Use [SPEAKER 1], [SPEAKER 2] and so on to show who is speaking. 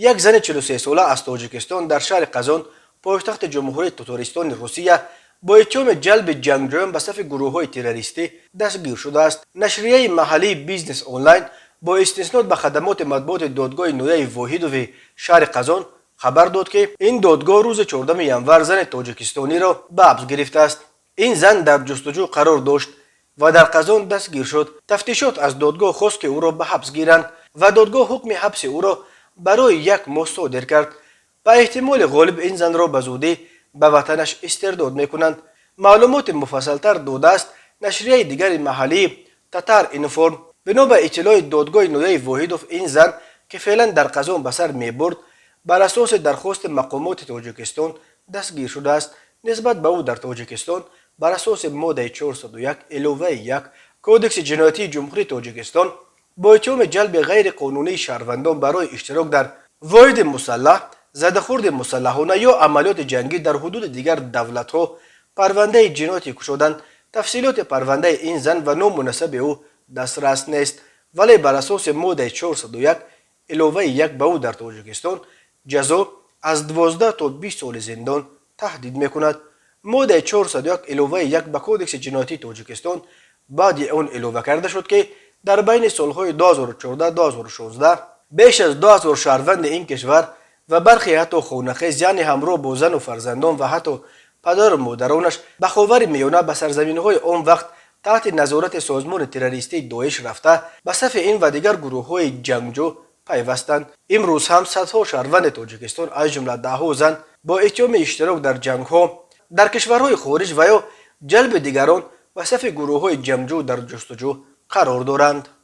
[SPEAKER 1] یک زن 43 ساله از تاجیکستان در شهر قزان پایتخت جمهوری تاتارستان روسیه با اتهام جلب جنگجویان به صف گروه‌های تروریستی دستگیر شده است. نشریه محلی بیزنس آنلاین با استناد به خدمات مطبوعات دادگاه نویه واحدوف شهر قزان خبر داد که این دادگاه روز 14 ینور زن تاجیکستانی را به حبس گرفته است. این زن در جستجو قرار داشت و در قزان دستگیر شد. تفتیشات از دادگاه خواست که او را به حبس گیرند و دادگاه حکم حبس او را برای 1 ماه صادر کرد. به احتمال غالب این زن را به زودی به وطنش استرداد میکنند. معلومات مفصلتر داده است نشریه دیگر محلی تاتار اینفورم. بنا به اطلاع دادگاه نویه واحدوف این زن که فعلا در قزان به سر میبرد بر اساس درخواست مقامات تاجیکستان دستگیر شده است. نسبت به او در تاجیکستان بر اساس ماده 401 علاوه 1 کودکس جنایتی جمهوری تاجیکستان با اتهام جلب غیر قانونی شهروندان برای اشتراک در واحد مسلح، زدهخورد مسلحانه یا عملیات جنگی در حدود دیگر دولت‌ها پرونده جنایتی گشودند. تفصیلات پرونده این زن و نام مناسب او دسترس نیست، ولی بر اساس ماده 401 علاوه 1 به او در تاجیکستان جزا از 12 تا 20 سال زندان تهدید میکند. ماده 401 علاوه 1 به کودکس جنایتی تاجیکستان بعد اون علاوه کرده شد که در بین سالهای 2014-2016 بیش از 2000 شهروند این کشور و برخی حتی خونخیز یعنی همراه با زن و فرزندان و حتی پدر و مادرانش به خاور میانه به سرزمین‌های آن وقت تحت نظارت سازمان تروریستی داعش رفته به صف این و دیگر گروه‌های جنگجو پیوستند. امروز هم صدها شهروند تاجیکستان از جمله ده‌ها زن با اتهام اشتراک در جنگ‌ها در کشورهای خارج و یا جلب دیگران به صف گروه‌های جنگجو در جستجو قرار دارند.